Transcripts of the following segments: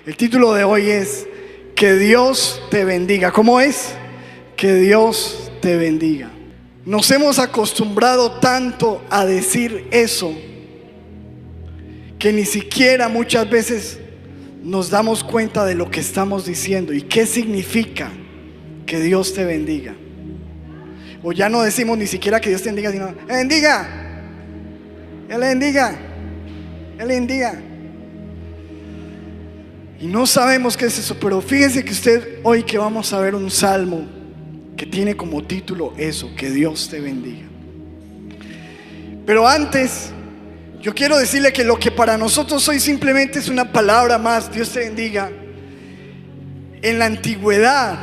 El título de hoy es Que Dios te bendiga. ¿Cómo es? Que Dios te bendiga. Nos hemos acostumbrado tanto a decir eso que ni siquiera muchas veces nos damos cuenta de lo que estamos diciendo y qué significa que Dios te bendiga. O ya no decimos ni siquiera que Dios te bendiga, sino bendiga, Él le bendiga, Él le bendiga. Y no sabemos qué es eso, pero fíjense que usted hoy que vamos a ver un salmo que tiene como título eso, que Dios te bendiga. Pero antes, yo quiero decirle que lo que para nosotros hoy simplemente es una palabra más, Dios te bendiga. En la antigüedad,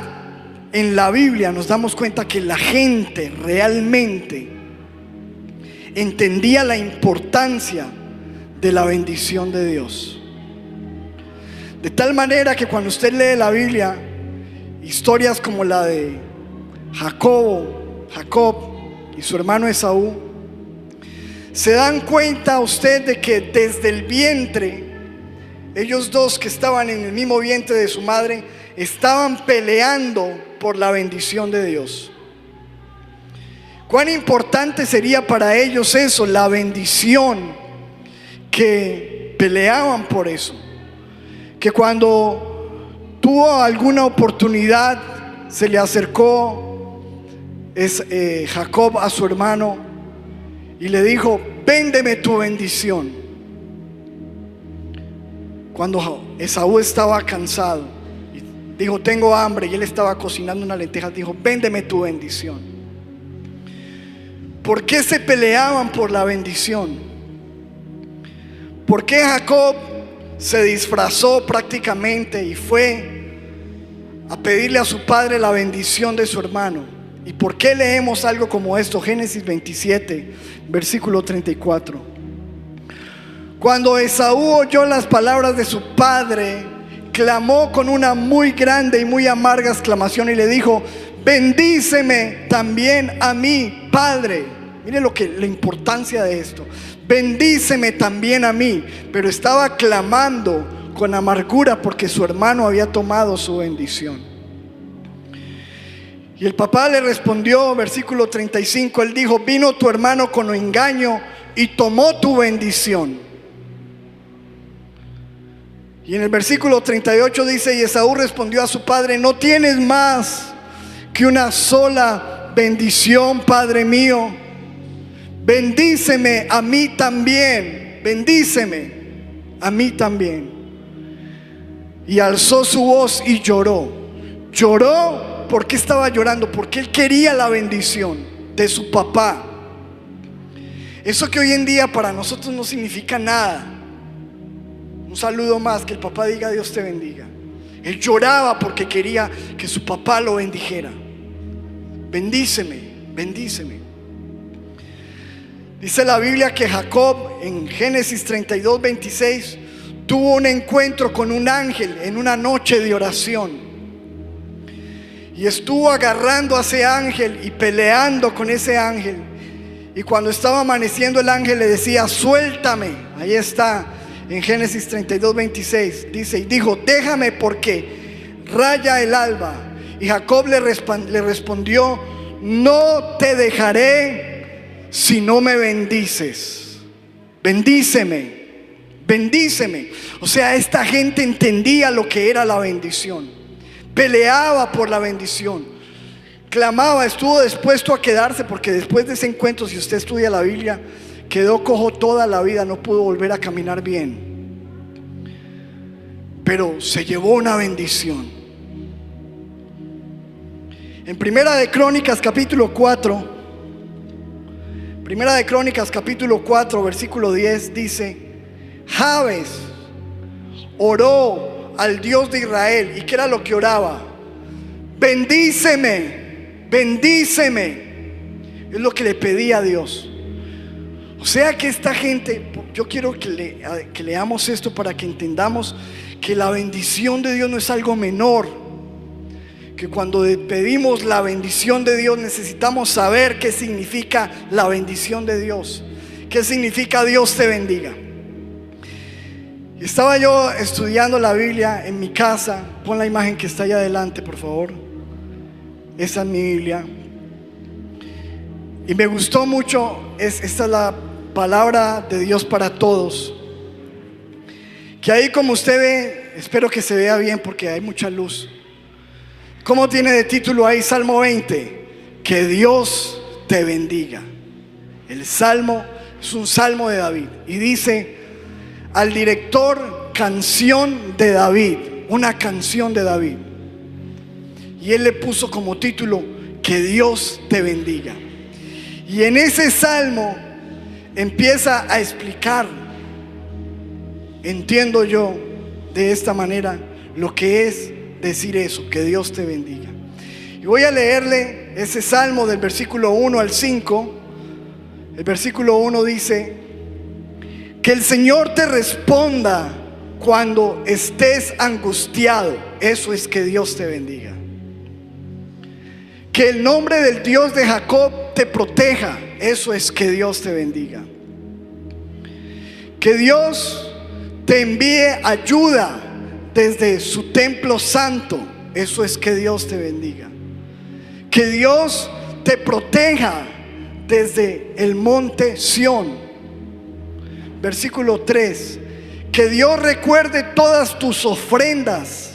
en la Biblia, nos damos cuenta que la gente realmente entendía la importancia de la bendición de Dios. De tal manera que cuando usted lee la Biblia, historias como la de Jacob y su hermano Esaú, se dan cuenta usted de que desde el vientre, ellos dos que estaban en el mismo vientre de su madre, estaban peleando por la bendición de Dios. Cuán importante sería para ellos eso, la bendición, que peleaban por eso. Que cuando tuvo alguna oportunidad, se le acercó Jacob a su hermano y le dijo: véndeme tu bendición. Cuando Esaú estaba cansado, dijo: tengo hambre, y él estaba cocinando unas lentejas, dijo: véndeme tu bendición. ¿Por qué se peleaban por la bendición? ¿Por qué Jacob se disfrazó prácticamente y fue a pedirle a su padre la bendición de su hermano? ¿Y por qué leemos algo como esto? Génesis 27, versículo 34. Cuando Esaú oyó las palabras de su padre, clamó con una muy grande y muy amarga exclamación y le dijo: bendíceme también a mí, padre. Miren la importancia de esto. Bendíceme también a mí. Pero estaba clamando con amargura porque su hermano había tomado su bendición. Y el papá le respondió, versículo 35, él dijo: vino tu hermano con engaño y tomó tu bendición. Y en el versículo 38 dice: y Esaú respondió a su padre: no tienes más que una sola bendición, padre mío. Bendíceme a mí también, bendíceme a mí también. Y alzó su voz y lloró. Lloró. ¿Por qué estaba llorando? Porque él quería la bendición de su papá. Eso que hoy en día para nosotros no significa nada. Un saludo más, que el papá diga: Dios te bendiga. Él lloraba porque quería que su papá lo bendijera. Bendíceme, bendíceme. Dice la Biblia que Jacob en Génesis 32, 26 tuvo un encuentro con un ángel en una noche de oración. Y estuvo agarrando a ese ángel y peleando con ese ángel. Y cuando estaba amaneciendo, el ángel le decía: suéltame. Ahí está en Génesis 32, 26. Dice: y dijo: déjame porque raya el alba. Y Jacob le respondió: no te dejaré si no me bendices. Bendíceme, bendíceme. O sea, esta gente entendía lo que era la bendición. Peleaba por la bendición, clamaba, estuvo dispuesto a quedarse, porque después de ese encuentro, si usted estudia la Biblia, quedó cojo toda la vida, no pudo volver a caminar bien. Pero se llevó una bendición. En Primera de Crónicas capítulo 4, versículo 10 dice: Jabes oró al Dios de Israel. ¿Y qué era lo que oraba? Bendíceme, bendíceme. Es lo que le pedía a Dios. O sea que esta gente, yo quiero que leamos esto para que entendamos que la bendición de Dios no es algo menor. Que cuando pedimos la bendición de Dios, necesitamos saber qué significa la bendición de Dios. ¿Qué significa Dios te bendiga? Estaba yo estudiando la Biblia en mi casa. Pon la imagen que está allá adelante, por favor. Esa es mi Biblia. Y me gustó mucho. Esta es la palabra de Dios para todos. Que ahí, como usted ve, espero que se vea bien porque hay mucha luz. ¿Cómo tiene de título ahí Salmo 20? Que Dios te bendiga. El salmo es un salmo de David. Y dice al director: canción de David. Una canción de David. Y él le puso como título: que Dios te bendiga. Y en ese salmo empieza a explicar, entiendo yo de esta manera, lo que es decir eso, que Dios te bendiga. Y voy a leerle ese salmo del versículo 1 al 5. El versículo 1 dice: que el Señor te responda cuando estés angustiado. Eso es que Dios te bendiga. Que el nombre del Dios de Jacob te proteja. Eso es que Dios te bendiga. Que Dios te envíe ayuda desde su templo santo. Eso es que Dios te bendiga. Que Dios te proteja desde el monte Sión. Versículo 3: que Dios recuerde todas tus ofrendas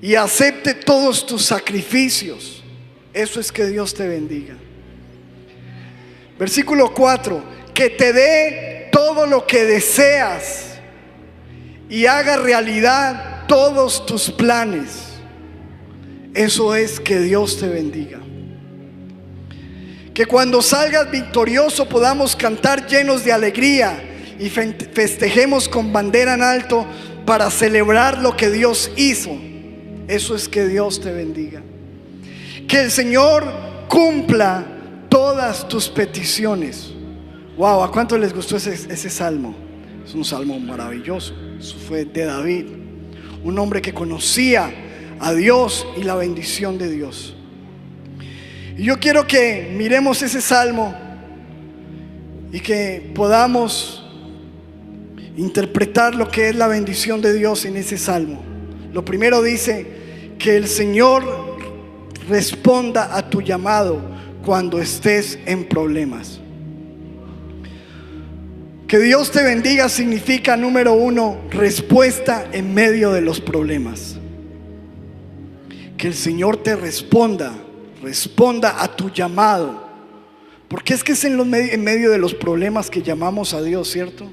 y acepte todos tus sacrificios. Eso es que Dios te bendiga. Versículo 4: que te dé todo lo que deseas y haga realidad todos tus planes. Eso es que Dios te bendiga. Que cuando salgas victorioso podamos cantar llenos de alegría y festejemos con bandera en alto para celebrar lo que Dios hizo. Eso es que Dios te bendiga. Que el Señor cumpla todas tus peticiones. Wow, ¿a cuánto les gustó ese salmo? Es un salmo maravilloso. Eso fue de David, un hombre que conocía a Dios y la bendición de Dios. Y yo quiero que miremos ese salmo y que podamos interpretar lo que es la bendición de Dios en ese salmo. Lo primero dice: que el Señor responda a tu llamado cuando estés en problemas. Que Dios te bendiga significa, número 1, respuesta en medio de los problemas. Que el Señor te responda a tu llamado. Porque es que es en medio de los problemas que llamamos a Dios, ¿cierto?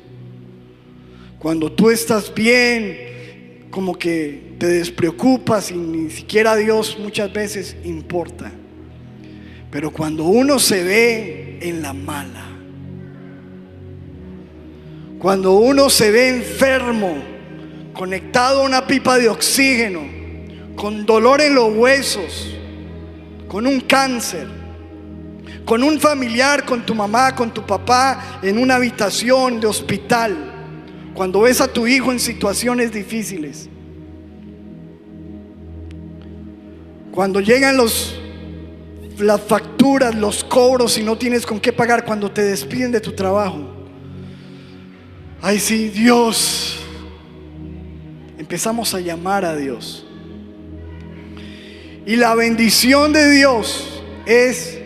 Cuando tú estás bien, como que te despreocupas y ni siquiera Dios muchas veces importa. Pero cuando uno se ve en la mala, cuando uno se ve enfermo, conectado a una pipa de oxígeno, con dolor en los huesos, con un cáncer, con un familiar, con tu mamá, con tu papá en una habitación de hospital, cuando ves a tu hijo en situaciones difíciles, cuando llegan las facturas, los cobros y no tienes con qué pagar, cuando te despiden de tu trabajo, ay sí, Dios, empezamos a llamar a Dios. Y la bendición de Dios es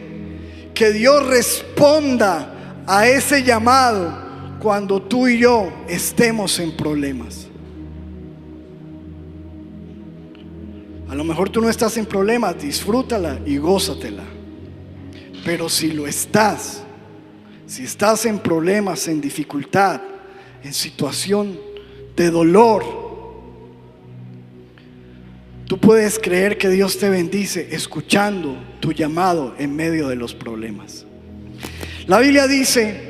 que Dios responda a ese llamado cuando tú y yo estemos en problemas. A lo mejor tú no estás en problemas, disfrútala y gózatela. Pero si lo estás, si estás en problemas, en dificultad, en situación de dolor, tú puedes creer que Dios te bendice escuchando tu llamado en medio de los problemas. La Biblia dice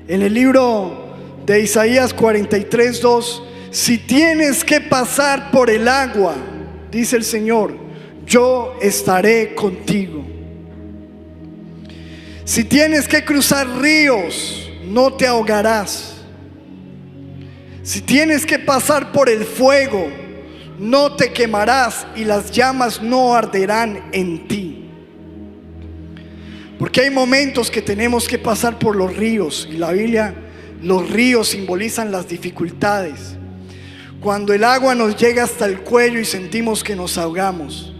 en el libro de Isaías 43:2: si tienes que pasar por el agua, dice el Señor, yo estaré contigo. Si tienes que cruzar ríos, no te ahogarás. Si tienes que pasar por el fuego, no te quemarás y las llamas no arderán en ti. Porque hay momentos que tenemos que pasar por los ríos, y la Biblia Los ríos simbolizan las dificultades. Cuando el agua nos llega hasta el cuello y sentimos que nos ahogamos.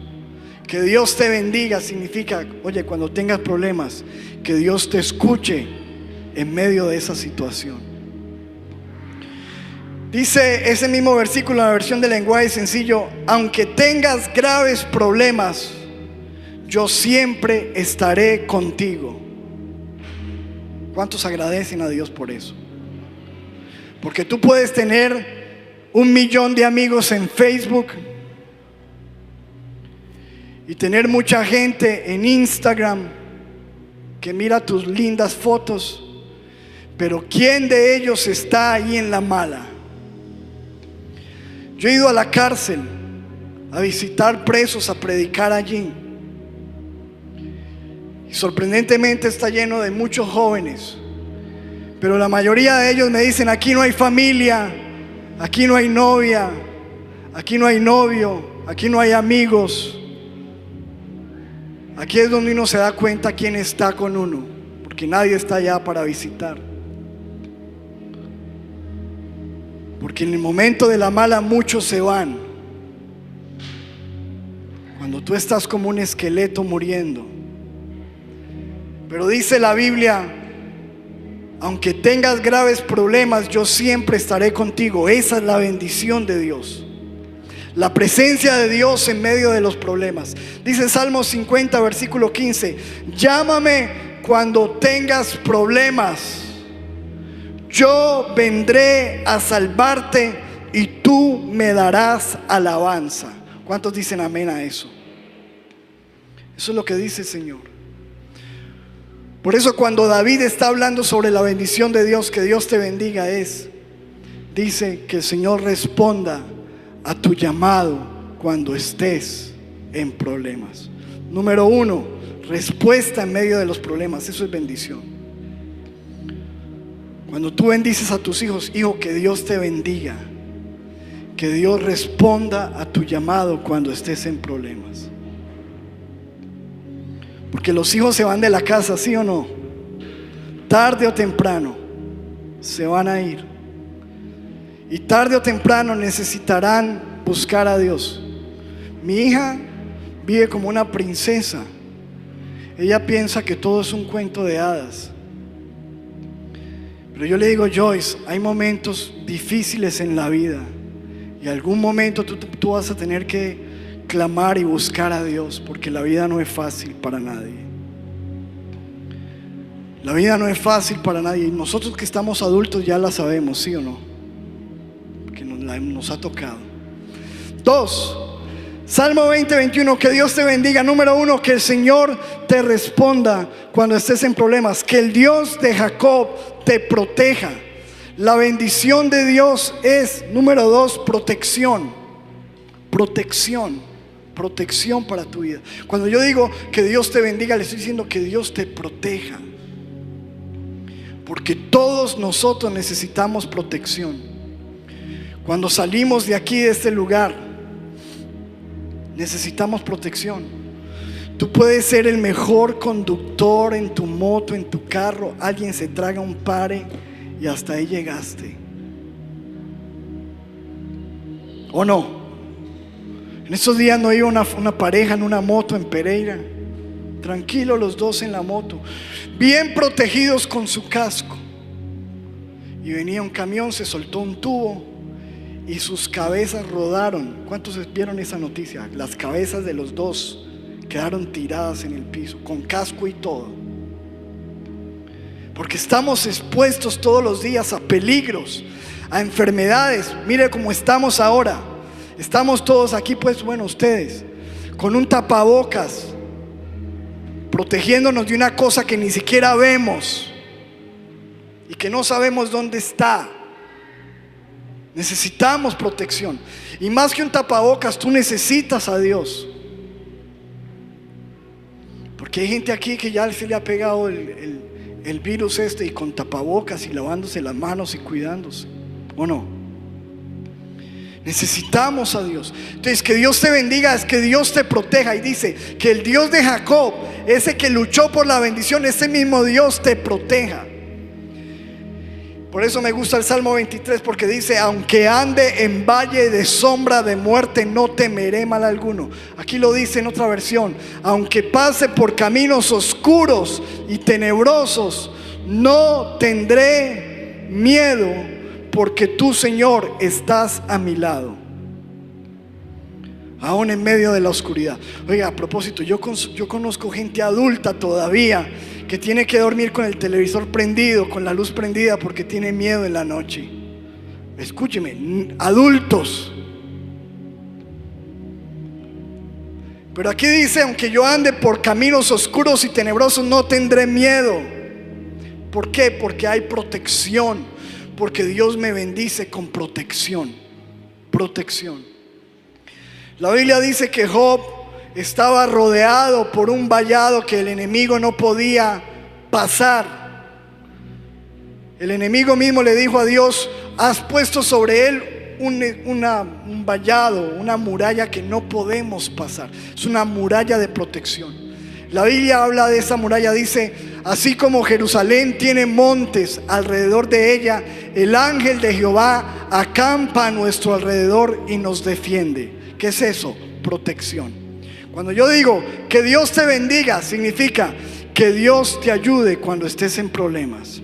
Que Dios te bendiga significa, oye, cuando tengas problemas, que Dios te escuche en medio de esa situación. Dice ese mismo versículo en la versión del lenguaje sencillo: aunque tengas graves problemas, yo siempre estaré contigo. ¿Cuántos agradecen a Dios por eso? Porque tú puedes tener 1 millón de amigos en Facebook y tener mucha gente en Instagram que mira tus lindas fotos, pero ¿quién de ellos está ahí en la mala? Yo he ido a la cárcel a visitar presos, a predicar allí, y sorprendentemente está lleno de muchos jóvenes, pero la mayoría de ellos me dicen: aquí no hay familia, aquí no hay novia, aquí no hay novio, aquí no hay amigos. Aquí es donde uno se da cuenta quién está con uno, porque nadie está allá para visitar. Porque en el momento de la mala muchos se van. Cuando tú estás como un esqueleto muriendo. Pero dice la Biblia: aunque tengas graves problemas, yo siempre estaré contigo. Esa es la bendición de Dios. La presencia de Dios en medio de los problemas. Dice Salmo 50, versículo 15: llámame cuando tengas problemas. Yo vendré a salvarte y tú me darás alabanza. ¿Cuántos dicen amén a eso? Eso es lo que dice el Señor. Por eso cuando David está hablando sobre la bendición de Dios, que Dios te bendiga, dice que el Señor responda a tu llamado cuando estés en problemas. Número 1, respuesta en medio de los problemas. Eso es bendición. Cuando tú bendices a tus hijos: hijo, que Dios te bendiga, que Dios responda a tu llamado cuando estés en problemas. Porque los hijos se van de la casa, ¿sí o no? Tarde o temprano se van a ir. Y tarde o temprano necesitarán buscar a Dios. Mi hija vive como una princesa. Ella piensa que todo es un cuento de hadas. Pero yo le digo: Joyce, hay momentos difíciles en la vida, y algún momento tú vas a tener que clamar y buscar a Dios, porque la vida no es fácil para nadie. La vida no es fácil para nadie. Y nosotros que estamos adultos ya la sabemos, ¿sí o no? Porque nos ha tocado. 2, Salmo 20, 21: que Dios te bendiga. Número 1, que el Señor te responda cuando estés en problemas. Que el Dios de Jacob te proteja. La bendición de Dios es, número 2, protección. Protección para tu vida. Cuando yo digo que Dios te bendiga, le estoy diciendo que Dios te proteja. Porque todos nosotros necesitamos protección. Cuando salimos de aquí, de este lugar, necesitamos protección. Tú puedes ser el mejor conductor en tu moto, en tu carro. Alguien se traga un pare y hasta ahí llegaste. ¿O no? En estos días no iba una pareja en una moto en Pereira, tranquilos los dos en la moto, bien protegidos con su casco, y venía un camión, se soltó un tubo y sus cabezas rodaron. ¿Cuántos vieron esa noticia? Las cabezas de los dos quedaron tiradas en el piso, con casco y todo. Porque estamos expuestos todos los días a peligros, a enfermedades. Mire cómo estamos ahora. Estamos todos aquí, pues bueno, ustedes, con un tapabocas, protegiéndonos de una cosa que ni siquiera vemos y que no sabemos dónde está. Necesitamos protección. Y más que un tapabocas, tú necesitas a Dios. Porque hay gente aquí que ya se le ha pegado el virus y con tapabocas y lavándose las manos y cuidándose, ¿o no? Necesitamos a Dios. Entonces, que Dios te bendiga es que Dios te proteja. Y dice que el Dios de Jacob, ese que luchó por la bendición, ese mismo Dios te proteja. Por eso me gusta el Salmo 23, porque dice: aunque ande en valle de sombra de muerte, no temeré mal alguno. Aquí lo dice en otra versión: aunque pase por caminos oscuros y tenebrosos, no tendré miedo, porque tú, Señor, estás a mi lado, aún en medio de la oscuridad. Oiga, a propósito, yo conozco gente adulta todavía que tiene que dormir con el televisor prendido, con la luz prendida, porque tiene miedo en la noche. Escúcheme, adultos. Pero aquí dice: aunque yo ande por caminos oscuros y tenebrosos, no tendré miedo. ¿Por qué? Porque hay protección, porque Dios me bendice con protección. Protección. La Biblia dice que Job estaba rodeado por un vallado que el enemigo no podía pasar. El enemigo mismo le dijo a Dios: has puesto sobre él un vallado, una muralla que no podemos pasar. Es una muralla de protección. La Biblia habla de esa muralla, dice: así como Jerusalén tiene montes alrededor de ella, el ángel de Jehová acampa a nuestro alrededor y nos defiende. ¿Qué es eso? Protección. Cuando yo digo que Dios te bendiga, significa que Dios te ayude cuando estés en problemas,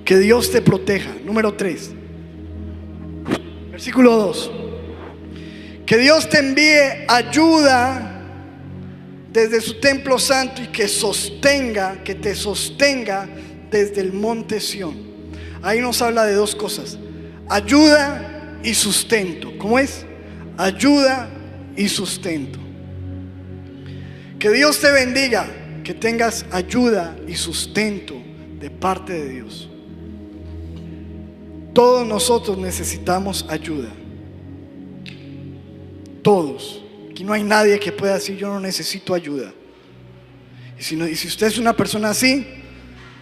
que Dios te proteja. Número 3, versículo 2: que Dios te envíe ayuda desde su templo santo y que te sostenga desde el monte Sión. Ahí nos habla de dos cosas: ayuda y sustento. ¿Cómo es? Ayuda y sustento. Que Dios te bendiga, que tengas ayuda y sustento de parte de Dios. Todos nosotros necesitamos ayuda. Todos. Aquí no hay nadie que pueda decir: yo no necesito ayuda. Y si usted es una persona así,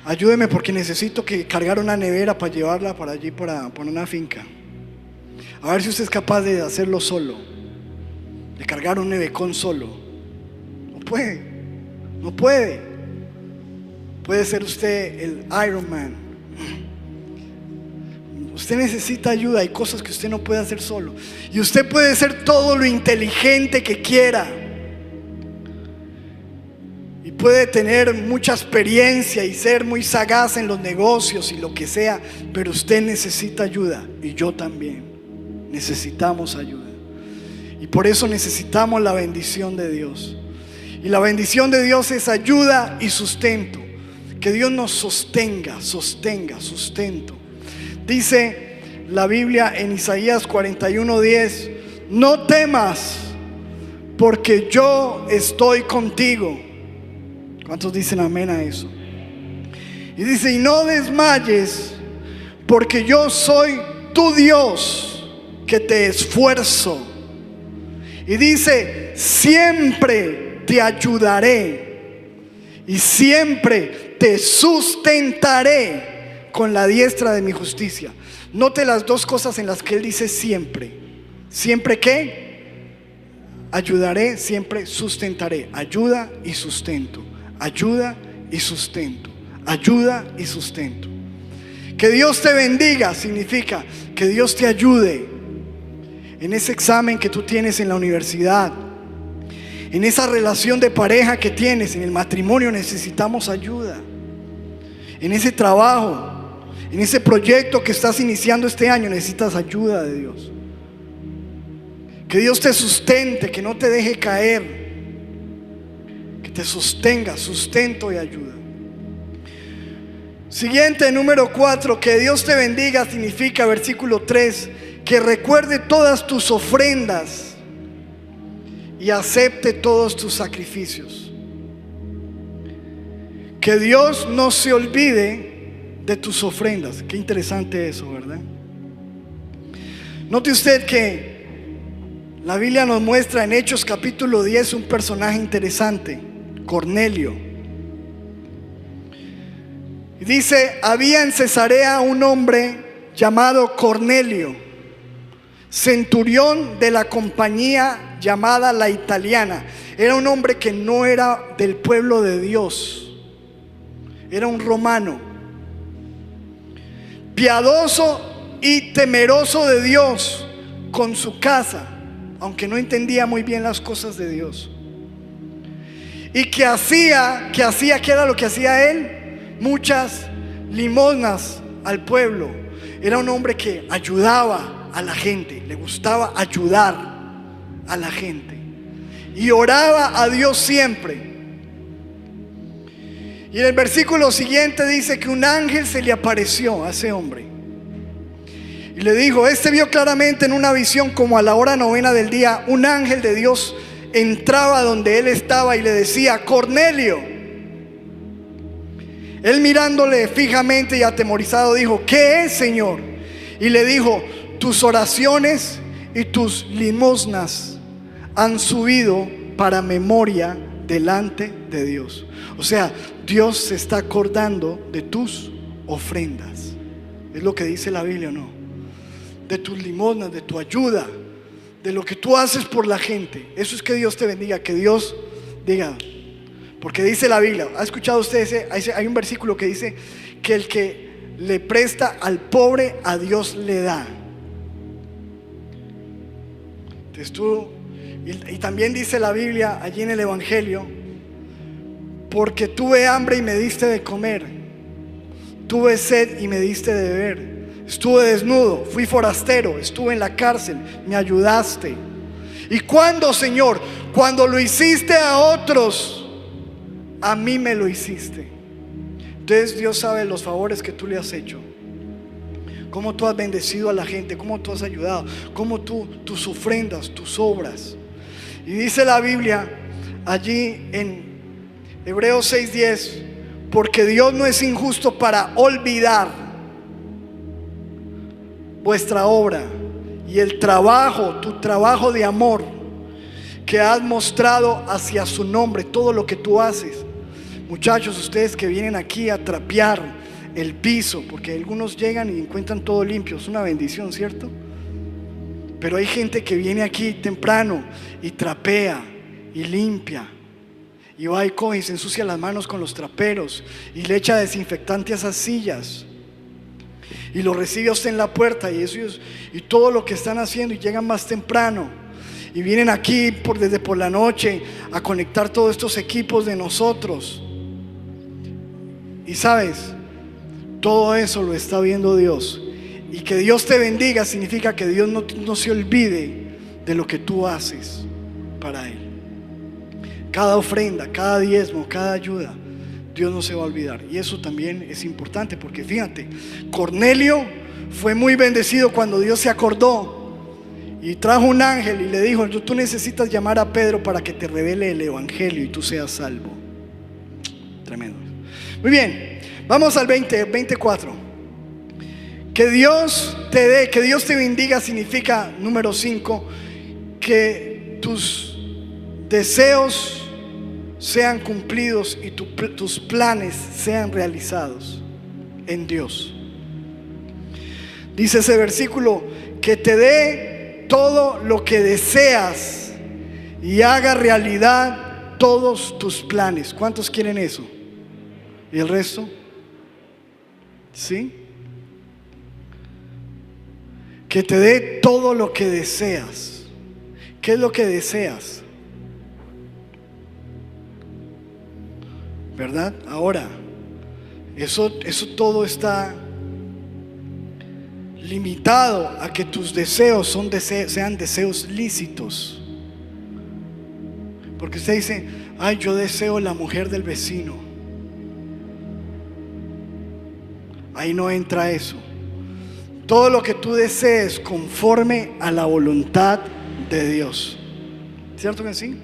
ayúdeme, porque necesito que cargar una nevera para llevarla para allí, para una finca. A ver si usted es capaz de hacerlo solo, de cargar un nevecón solo. No puede. Puede ser usted el Iron Man. Usted necesita ayuda. Hay cosas que usted no puede hacer solo. Y usted puede ser todo lo inteligente que quiera, y puede tener mucha experiencia y ser muy sagaz en los negocios y lo que sea, pero usted necesita ayuda. Y yo también. Necesitamos ayuda. Y por eso necesitamos la bendición de Dios. Y la bendición de Dios es ayuda y sustento. Que Dios nos sostenga, sustento. Dice la Biblia en Isaías 41:10: no temas, porque yo estoy contigo. ¿Cuántos dicen amén a eso? Y dice: y no desmayes, porque yo soy tu Dios, que te esfuerzo. Y dice: siempre te ayudaré y siempre te sustentaré con la diestra de mi justicia. Note las dos cosas en las que él dice siempre. ¿Siempre qué? Ayudaré, siempre sustentaré. Ayuda y sustento. Ayuda y sustento. Ayuda y sustento. Que Dios te bendiga significa que Dios te ayude en ese examen que tú tienes en la universidad, en esa relación de pareja que tienes, en el matrimonio. Necesitamos ayuda. En ese trabajo, en ese proyecto que estás iniciando este año, necesitas ayuda de Dios. Que Dios te sustente, que no te deje caer, que te sostenga, sustento y ayuda. Siguiente, número 4, que Dios te bendiga significa, versículo 3, que recuerde todas tus ofrendas y acepte todos tus sacrificios. Que Dios no se olvide de tus ofrendas. Qué interesante eso, ¿verdad? Note usted que la Biblia nos muestra en Hechos capítulo 10 un personaje interesante, Cornelio. Y dice: había en Cesarea un hombre llamado Cornelio, centurión de la compañía llamada la Italiana. Era un hombre que no era del pueblo de Dios, era un romano. piadoso y temeroso de Dios con su casa, aunque no entendía muy bien las cosas de Dios. Y ¿qué era lo que hacía él? Muchas limosnas al pueblo. Era un hombre que ayudaba a la gente, le gustaba ayudar a la gente y oraba a Dios siempre. Y en el versículo siguiente dice que un ángel se le apareció a ese hombre y le dijo: este vio claramente en una visión como a la hora 9 del día un ángel de Dios entraba donde él estaba y le decía: Cornelio. Él, mirándole fijamente y atemorizado, dijo: ¿qué es, Señor? Y le dijo: tus oraciones y tus limosnas han subido para memoria delante de Dios. O sea, Dios se está acordando de tus ofrendas. Es lo que dice la Biblia, ¿no? De tus limosnas, de tu ayuda, de lo que tú haces por la gente. Eso es que Dios te bendiga, que Dios diga. Porque dice la Biblia, ¿ha escuchado usted hay un versículo que dice que el que le presta al pobre, a Dios le da? Entonces y también dice la Biblia allí en el Evangelio: porque tuve hambre y me diste de comer, tuve sed y me diste de beber, estuve desnudo, fui forastero, estuve en la cárcel, me ayudaste. ¿Y cuándo, Señor? Cuando lo hiciste a otros, a mí me lo hiciste. Entonces Dios sabe los favores que tú le has hecho, cómo tú has bendecido a la gente, cómo tú has ayudado, cómo tus ofrendas, tus obras. Y dice la Biblia allí en Hebreos 6:10: porque Dios no es injusto para olvidar vuestra obra y el trabajo, tu trabajo de amor que has mostrado hacia su nombre, todo lo que tú haces. Muchachos, ustedes que vienen aquí a trapear el piso, porque algunos llegan y encuentran todo limpio, es una bendición, ¿cierto? Pero hay gente que viene aquí temprano y trapea y limpia, y va y coge y se ensucia las manos con los traperos y le echa desinfectante a esas sillas y lo recibe a usted en la puerta, y todo lo que están haciendo, y llegan más temprano y vienen aquí desde por la noche a conectar todos estos equipos de nosotros. Y sabes, todo eso lo está viendo Dios. Y que Dios te bendiga significa que Dios no se olvide de lo que tú haces para Él. Cada ofrenda, cada diezmo, cada ayuda, Dios no se va a olvidar. Y eso también es importante, porque fíjate, Cornelio fue muy bendecido cuando Dios se acordó y trajo un ángel y le dijo: tú necesitas llamar a Pedro para que te revele el evangelio y tú seas salvo. Tremendo. Muy bien, vamos al 24. Que Dios te dé, que Dios te bendiga significa, número 5, que tus deseos sean cumplidos y tus planes sean realizados en Dios. Dice ese versículo: que te dé todo lo que deseas y haga realidad todos tus planes. ¿Cuántos quieren eso? ¿Y el resto? ¿Sí? Que te dé todo lo que deseas. ¿Qué es lo que deseas? ¿Verdad? Ahora, eso todo está limitado a que tus deseos sean deseos lícitos. Porque usted dice: ay, yo deseo la mujer del vecino. Ahí no entra eso. Todo lo que tú desees conforme a la voluntad de Dios. ¿Cierto que sí?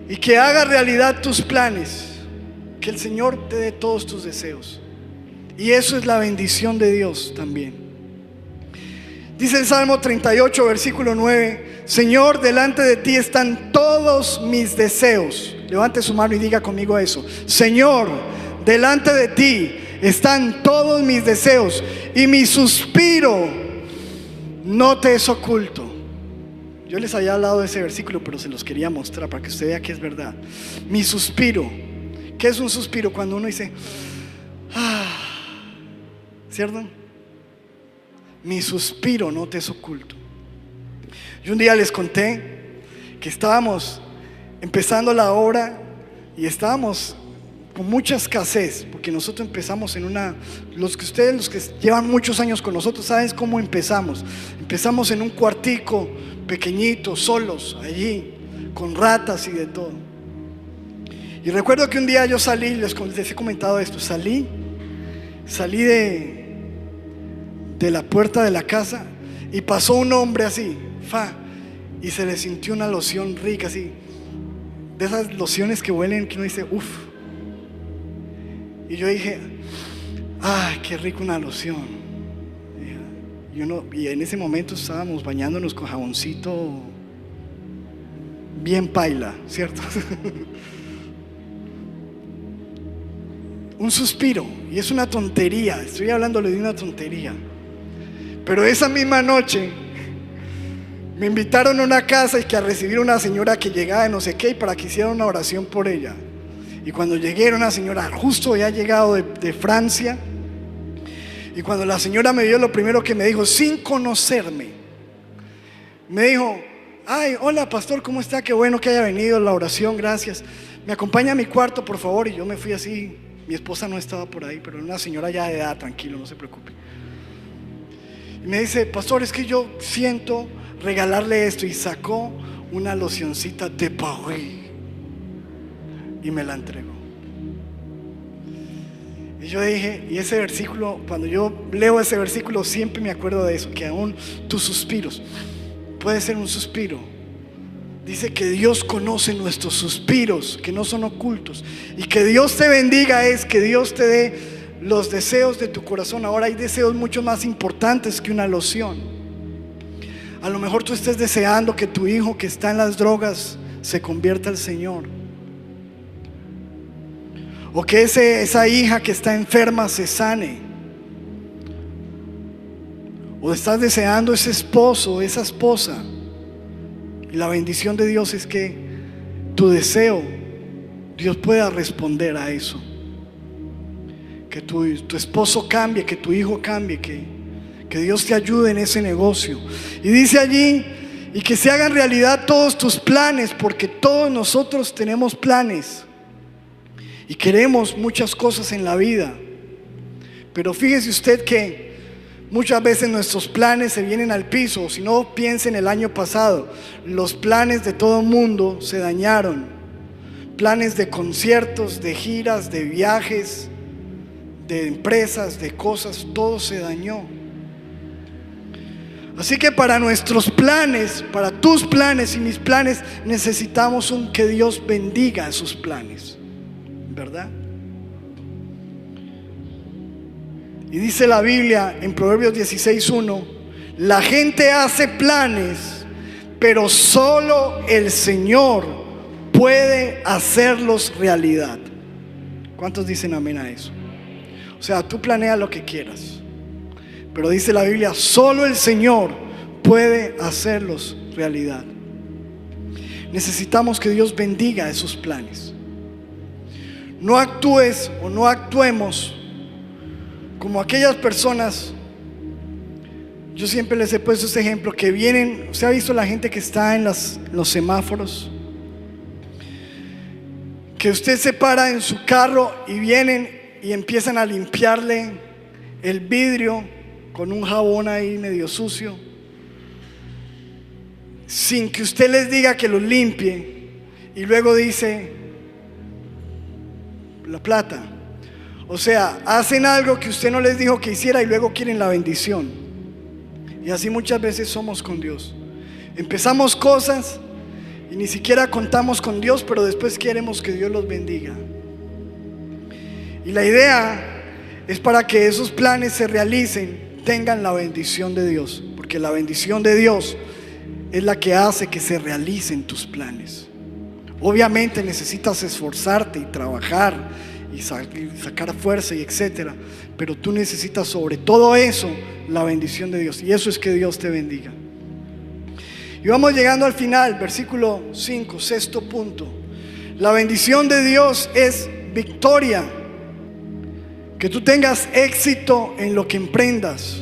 Y que haga realidad tus planes. Que el Señor te dé todos tus deseos. Y eso es la bendición de Dios también. Dice el Salmo 38, versículo 9: Señor, delante de ti están todos mis deseos. Levante su mano y diga conmigo eso: Señor, delante de ti están todos mis deseos, y mi suspiro no te es oculto. Yo les había hablado de ese versículo, pero se los quería mostrar para que usted vea que es verdad. Mi suspiro. ¿Qué es un suspiro? Cuando uno dice: ¿cierto? Mi suspiro no te es oculto. Yo un día les conté que estábamos empezando la obra y estábamos con mucha escasez, porque nosotros empezamos en los que llevan muchos años con nosotros saben cómo empezamos. Empezamos en un cuartico pequeñito, solos, allí, con ratas y de todo. Y recuerdo que un día yo salí, les he comentado esto, salí de la puerta de la casa y pasó un hombre así, y se le sintió una loción rica así, de esas lociones que huelen, que uno dice, uff. Y yo dije, ay, qué rico una loción. Y en ese momento estábamos bañándonos con jaboncito bien paila, ¿cierto? Un suspiro, y es una tontería, estoy hablándole de una tontería. Pero esa misma noche me invitaron a una casa y que a recibir a una señora que llegaba de no sé qué y para que hiciera una oración por ella. Y cuando llegué era una señora justo había llegado de Francia. Y cuando la señora me vio, lo primero que me dijo, sin conocerme, me dijo, ay, hola pastor, ¿cómo está? Qué bueno que haya venido a la oración, gracias. Me acompaña a mi cuarto, por favor. Y yo me fui así, mi esposa no estaba por ahí, pero era una señora ya de edad, tranquilo, no se preocupe. Y me dice, pastor, es que yo siento regalarle esto. Y sacó una locioncita de Paris y me la entregó. Y yo dije, y ese versículo, cuando yo leo ese versículo siempre me acuerdo de eso, que aún tus suspiros, puede ser un suspiro. Dice que Dios conoce nuestros suspiros, que no son ocultos. Y que Dios te bendiga es que Dios te dé los deseos de tu corazón. Ahora hay deseos mucho más importantes que una loción. A lo mejor tú estés deseando que tu hijo que está en las drogas se convierta al Señor, o que esa hija que está enferma se sane, o estás deseando ese esposo, esa esposa. Y la bendición de Dios es que tu deseo, Dios pueda responder a eso. Que tu esposo cambie, que tu hijo cambie, que Dios te ayude en ese negocio. Y dice allí, y que se hagan realidad todos tus planes, porque todos nosotros tenemos planes y queremos muchas cosas en la vida. Pero fíjese usted que muchas veces nuestros planes se vienen al piso. Si no, piense en el año pasado, los planes de todo el mundo se dañaron. Planes de conciertos, de giras, de viajes, de empresas, de cosas, todo se dañó. Así que para nuestros planes, para tus planes y mis planes, necesitamos que Dios bendiga esos planes, ¿verdad? Y dice la Biblia en Proverbios 16:1, la gente hace planes, pero solo el Señor puede hacerlos realidad. ¿Cuántos dicen amén a eso? O sea, tú planeas lo que quieras, pero dice la Biblia, solo el Señor puede hacerlos realidad. Necesitamos que Dios bendiga esos planes. No actúes o no actuemos como aquellas personas. Yo siempre les he puesto este ejemplo, que vienen, ¿usted ha visto la gente que está en los semáforos? Que usted se para en su carro y vienen y empiezan a limpiarle el vidrio con un jabón ahí medio sucio, sin que usted les diga que lo limpie, y luego dice la plata. O sea, hacen algo que usted no les dijo que hiciera y luego quieren la bendición. Y así muchas veces somos con Dios. Empezamos cosas y ni siquiera contamos con Dios, pero después queremos que Dios los bendiga. Y la idea es para que esos planes se realicen, tengan la bendición de Dios, porque la bendición de Dios es la que hace que se realicen tus planes. Obviamente necesitas esforzarte y trabajar y sacar fuerza y etcétera, pero tú necesitas sobre todo eso la bendición de Dios, y eso es que Dios te bendiga. Y vamos llegando al final, versículo 5, sexto punto. La bendición de Dios es victoria que tú tengas éxito en lo que emprendas.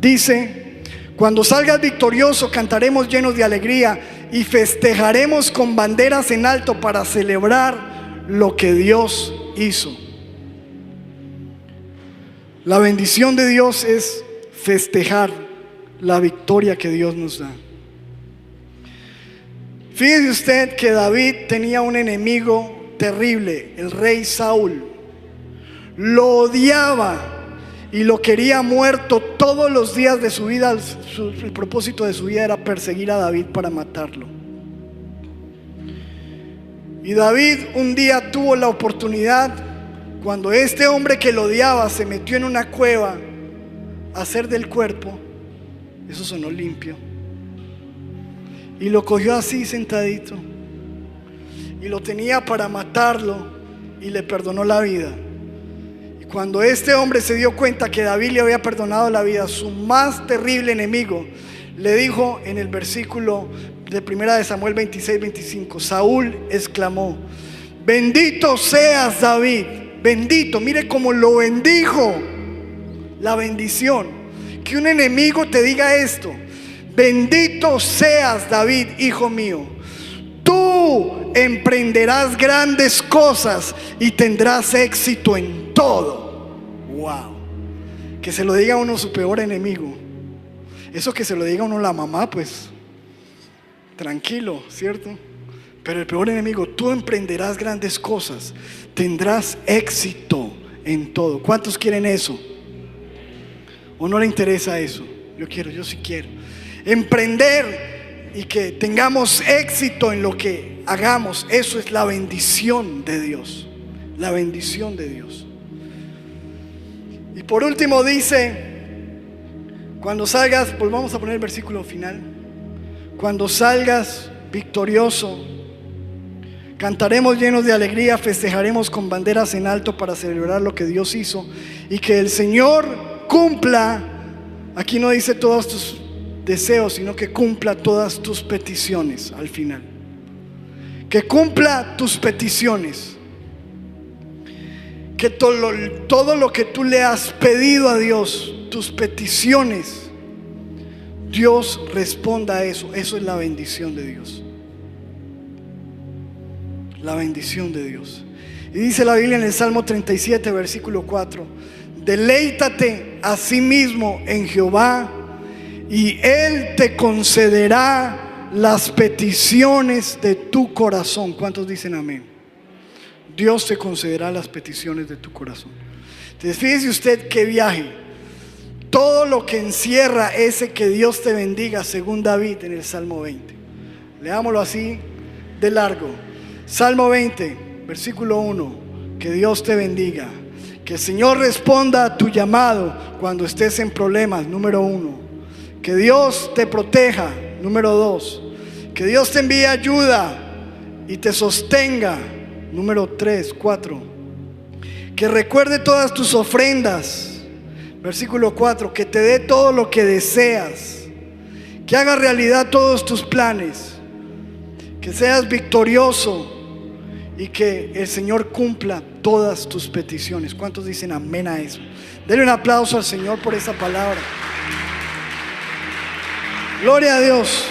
Dice: cuando salgas victorioso, cantaremos llenos de alegría y festejaremos con banderas en alto para celebrar lo que Dios hizo. La bendición de Dios es festejar la victoria que Dios nos da. Fíjese usted que David tenía un enemigo terrible, el rey Saúl. Lo odiaba y lo quería muerto todos los días de su vida. El propósito de su vida era perseguir a David para matarlo. Y David un día tuvo la oportunidad, cuando este hombre que lo odiaba se metió en una cueva a hacer del cuerpo, eso sonó limpio, y lo cogió así sentadito y lo tenía para matarlo, y le perdonó la vida. Cuando este hombre se dio cuenta que David le había perdonado la vida, su más terrible enemigo le dijo en el versículo de 1 Samuel 26-25, Saúl exclamó: bendito seas, David, bendito. Mire cómo lo bendijo, la bendición. Que un enemigo te diga esto: bendito seas, David, hijo mío, tú emprenderás grandes cosas y tendrás éxito en todo. Wow. Que se lo diga a uno su peor enemigo. Eso que se lo diga a uno la mamá, pues tranquilo, ¿cierto? Pero el peor enemigo: tú emprenderás grandes cosas, tendrás éxito en todo. ¿Cuántos quieren eso? ¿O no le interesa eso? Yo sí quiero emprender y que tengamos éxito en lo que hagamos. Eso es la bendición de Dios. La bendición de Dios. Y por último dice: cuando salgas, volvamos a poner el versículo final, cuando salgas victorioso, cantaremos llenos de alegría, festejaremos con banderas en alto para celebrar lo que Dios hizo, y que el Señor cumpla, aquí no dice todos tus deseos, sino que cumpla todas tus peticiones al final. Que cumpla tus peticiones. Que todo lo que tú le has pedido a Dios, tus peticiones, Dios responda a eso. Eso es la bendición de Dios. La bendición de Dios. Y dice la Biblia en el Salmo 37, versículo 4: deleítate a sí mismo en Jehová, y Él te concederá las peticiones de tu corazón. ¿Cuántos dicen amén? Dios te concederá las peticiones de tu corazón. Entonces, fíjese usted qué viaje. Todo lo que encierra ese que Dios te bendiga, según David en el Salmo 20. Leámoslo así de largo. Salmo 20, versículo 1. Que Dios te bendiga. Que el Señor responda a tu llamado cuando estés en problemas, número 1. Que Dios te proteja, número 2. Que Dios te envíe ayuda y te sostenga, número 3, 4. Que recuerde todas tus ofrendas, versículo 4. Que te dé todo lo que deseas. Que haga realidad todos tus planes. Que seas victorioso y que el Señor cumpla todas tus peticiones. ¿Cuántos dicen amén a eso? Denle un aplauso al Señor por esa palabra. Gloria a Dios.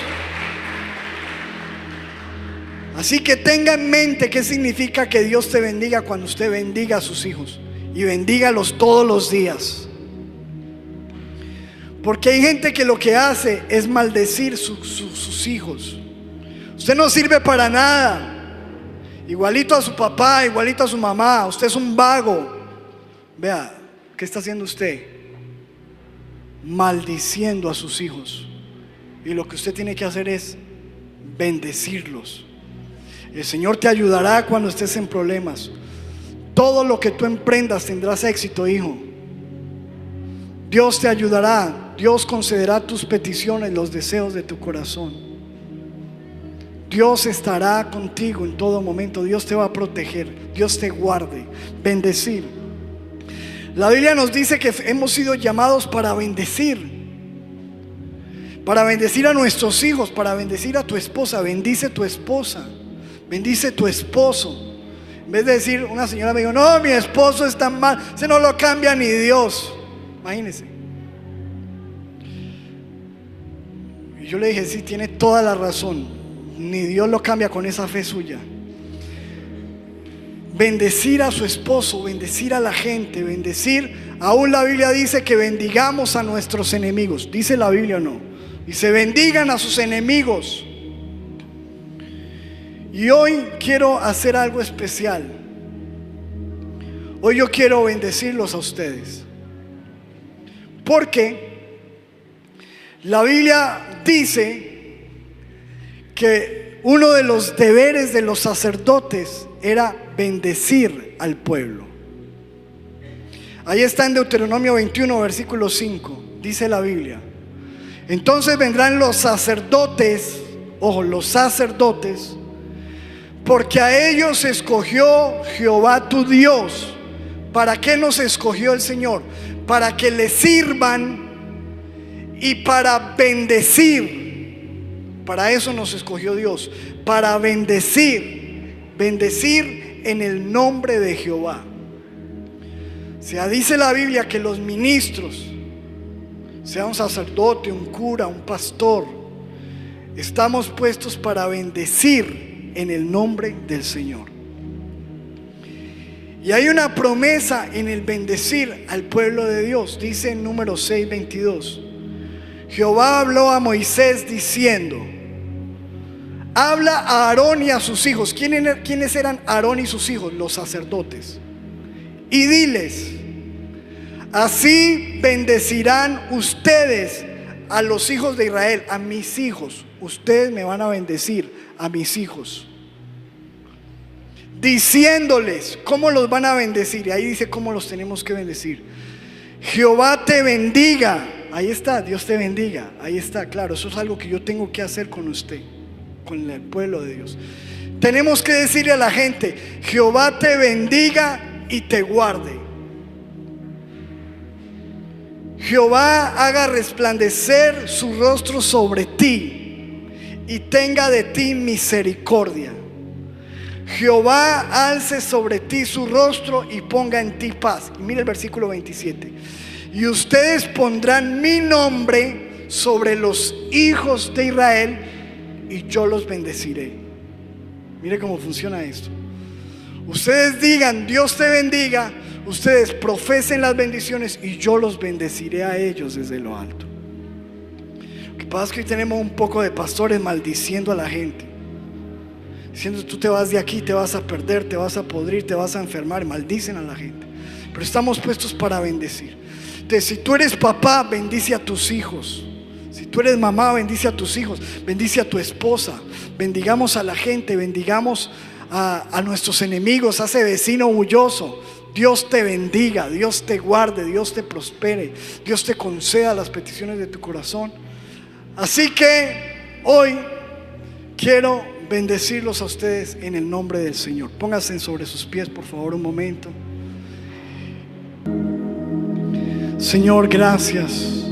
Así que tenga en mente qué significa que Dios te bendiga cuando usted bendiga a sus hijos, y bendígalos todos los días. Porque hay gente que lo que hace es maldecir sus hijos. Usted no sirve para nada, igualito a su papá, igualito a su mamá. Usted es un vago. Vea, ¿qué está haciendo usted? Maldiciendo a sus hijos. Y lo que usted tiene que hacer es bendecirlos. El Señor te ayudará cuando estés en problemas. Todo lo que tú emprendas tendrás éxito, hijo. Dios te ayudará. Dios concederá tus peticiones, los deseos de tu corazón. Dios estará contigo en todo momento. Dios te va a proteger. Dios te guarde. Bendecir. La Biblia nos dice que hemos sido llamados para bendecir. Para bendecir a nuestros hijos, para bendecir a tu esposa. Bendice tu esposa. Bendice tu esposo. En vez de decir, una señora me dijo, no, mi esposo es tan mal, ese no lo cambia ni Dios. Imagínense. Y yo le dije, sí, tiene toda la razón, ni Dios lo cambia con esa fe suya. Bendecir a su esposo, bendecir a la gente, bendecir. Aún la Biblia dice que bendigamos a nuestros enemigos. ¿Dice la Biblia o no? Dice, bendigan a sus enemigos. Y hoy quiero hacer algo especial. Hoy yo quiero bendecirlos a ustedes, porque la Biblia dice que uno de los deberes de los sacerdotes era bendecir al pueblo. Ahí está en Deuteronomio 21, versículo 5. Dice la Biblia: entonces vendrán los sacerdotes, ojo, los sacerdotes, porque a ellos escogió Jehová tu Dios. ¿Para qué nos escogió el Señor? Para que le sirvan y para bendecir. Para eso nos escogió Dios, para bendecir. Bendecir en el nombre de Jehová. O sea, dice la Biblia que los ministros, sea un sacerdote, un cura, un pastor, estamos puestos para bendecir en el nombre del Señor. Y hay una promesa en el bendecir al pueblo de Dios. Dice en Números 6:22: Jehová habló a Moisés diciendo: habla a Aarón y a sus hijos. ¿Quiénes eran Aarón y sus hijos? Los sacerdotes. Y diles: así bendecirán ustedes a los hijos de Israel, a mis hijos. Ustedes me van a bendecir a mis hijos, diciéndoles. ¿Cómo los van a bendecir? Y ahí dice cómo los tenemos que bendecir. Jehová te bendiga. Ahí está, Dios te bendiga. Ahí está, claro, eso es algo que yo tengo que hacer con usted, con el pueblo de Dios. Tenemos que decirle a la gente: Jehová te bendiga y te guarde. Jehová haga resplandecer su rostro sobre ti y tenga de ti misericordia. Jehová alce sobre ti su rostro y ponga en ti paz. Y mira el versículo 27: y ustedes pondrán mi nombre sobre los hijos de Israel y yo los bendeciré. Mire cómo funciona esto. Ustedes digan: Dios te bendiga. Ustedes profesen las bendiciones y yo los bendeciré a ellos desde lo alto. Lo que pasa es que hoy tenemos un poco de pastores maldiciendo a la gente, diciendo: tú te vas de aquí, te vas a perder, te vas a podrir, te vas a enfermar. Maldicen a la gente. Pero estamos puestos para bendecir. Entonces, si tú eres papá, bendice a tus hijos. Si tú eres mamá, bendice a tus hijos, bendice a tu esposa. Bendigamos a la gente, bendigamos a nuestros enemigos, a ese vecino orgulloso. Dios te bendiga, Dios te guarde, Dios te prospere, Dios te conceda las peticiones de tu corazón. Así que hoy quiero bendecirlos a ustedes en el nombre del Señor. Pónganse sobre sus pies, por favor, un momento. Señor, gracias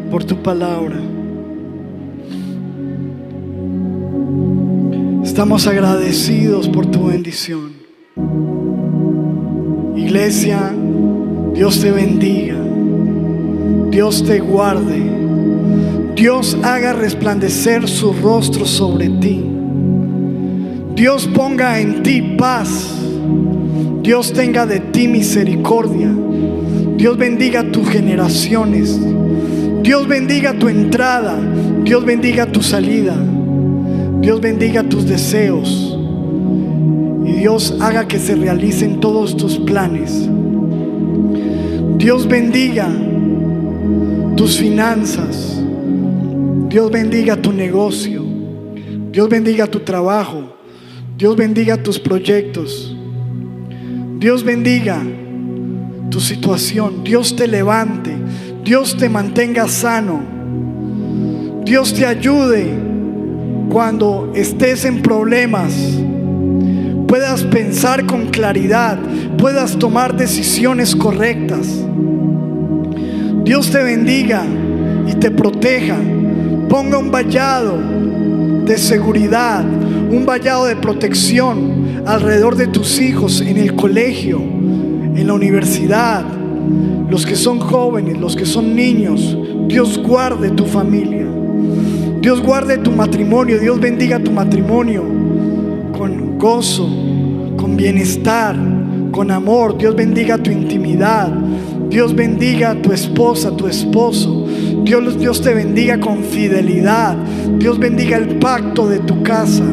por tu palabra. Estamos agradecidos por tu bendición. Iglesia, Dios te bendiga, Dios te guarde, Dios haga resplandecer su rostro sobre ti, Dios ponga en ti paz, Dios tenga de ti misericordia, Dios bendiga tus generaciones, Dios bendiga tu entrada, Dios bendiga tu salida, Dios bendiga tus deseos. Y Dios haga que se realicen todos tus planes. Dios bendiga tus finanzas. Dios bendiga tu negocio. Dios bendiga tu trabajo. Dios bendiga tus proyectos. Dios bendiga tu situación. Dios te levante. Dios te mantenga sano. Dios te ayude cuando estés en problemas. Puedas pensar con claridad, puedas tomar decisiones correctas. Dios te bendiga y te proteja. Ponga un vallado de seguridad, un vallado de protección alrededor de tus hijos, en el colegio, en la universidad, los que son jóvenes, los que son niños. Dios guarde tu familia, Dios guarde tu matrimonio, Dios bendiga tu matrimonio con gozo, con bienestar, con amor. Dios bendiga tu intimidad, Dios bendiga a tu esposa, tu esposo. Dios te bendiga con fidelidad. Dios bendiga el pacto de tu casa.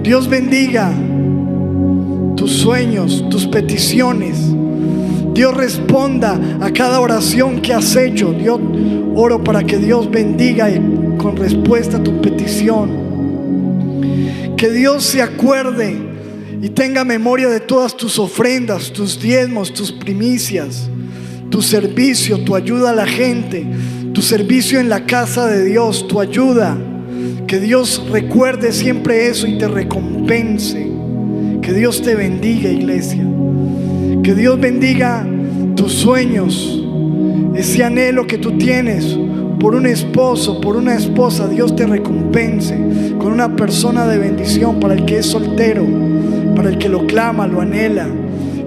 Dios bendiga tus sueños, tus peticiones. Dios responda a cada oración que has hecho. Dios, oro para que Dios bendiga con respuesta a tu petición. Que Dios se acuerde y tenga memoria de todas tus ofrendas, tus diezmos, tus primicias, tu servicio, tu ayuda a la gente, tu servicio en la casa de Dios, tu ayuda. Que Dios recuerde siempre eso y te recompense. Que Dios te bendiga, iglesia. Que Dios bendiga tus sueños, ese anhelo que tú tienes por un esposo, por una esposa. Dios te recompense con una persona de bendición para el que es soltero, para el que lo clama, lo anhela.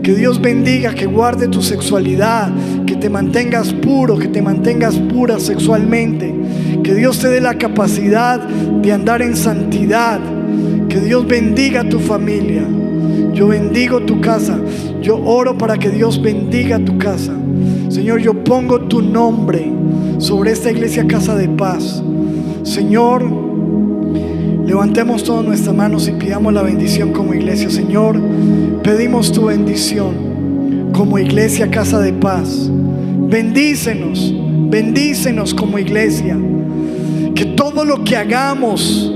Que Dios bendiga, que guarde tu sexualidad, que te mantengas puro, que te mantengas pura sexualmente. Que Dios te dé la capacidad de andar en santidad. Que Dios bendiga a tu familia. Yo bendigo tu casa. Yo oro para que Dios bendiga tu casa. Señor, yo pongo tu nombre sobre esta iglesia Casa de Paz. Señor, levantemos todas nuestras manos y pidamos la bendición como iglesia. Señor, pedimos tu bendición como iglesia Casa de Paz. Bendícenos, bendícenos como iglesia. Que todo lo que hagamos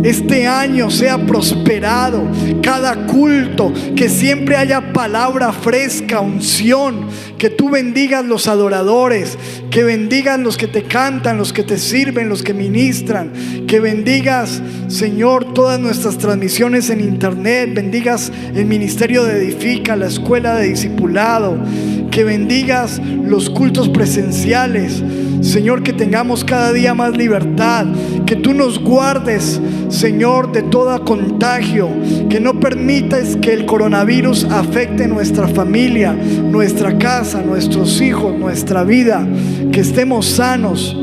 este año sea prosperado. Cada culto, que siempre haya palabra fresca, unción. Que tú bendigas los adoradores, que bendigas los que te cantan, los que te sirven, los que ministran. Que bendigas, Señor, todas nuestras transmisiones en internet. Bendigas el ministerio de Edifica, la escuela de discipulado. Que bendigas los cultos presenciales. Señor, que tengamos cada día más libertad. Que tú nos guardes, Señor, de todo contagio. Que no permitas que el coronavirus afecte nuestra familia, nuestra casa, nuestros hijos, nuestra vida. Que estemos sanos,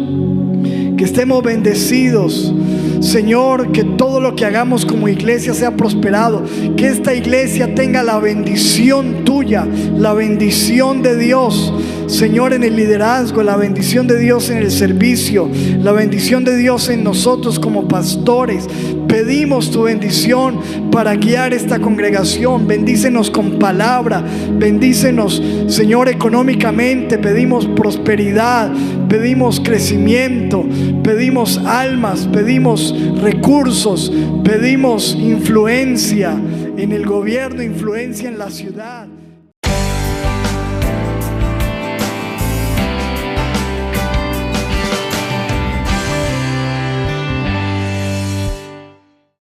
que estemos bendecidos. Señor, que todo lo que hagamos como iglesia sea prosperado. Que esta iglesia tenga la bendición tuya, la bendición de Dios, Señor, en el liderazgo, la bendición de Dios en el servicio, la bendición de Dios en nosotros como pastores. Pedimos tu bendición para guiar esta congregación. Bendícenos con palabra, bendícenos, Señor, económicamente. Pedimos prosperidad, pedimos crecimiento, pedimos almas, pedimos recursos, pedimos influencia en el gobierno, influencia en la ciudad.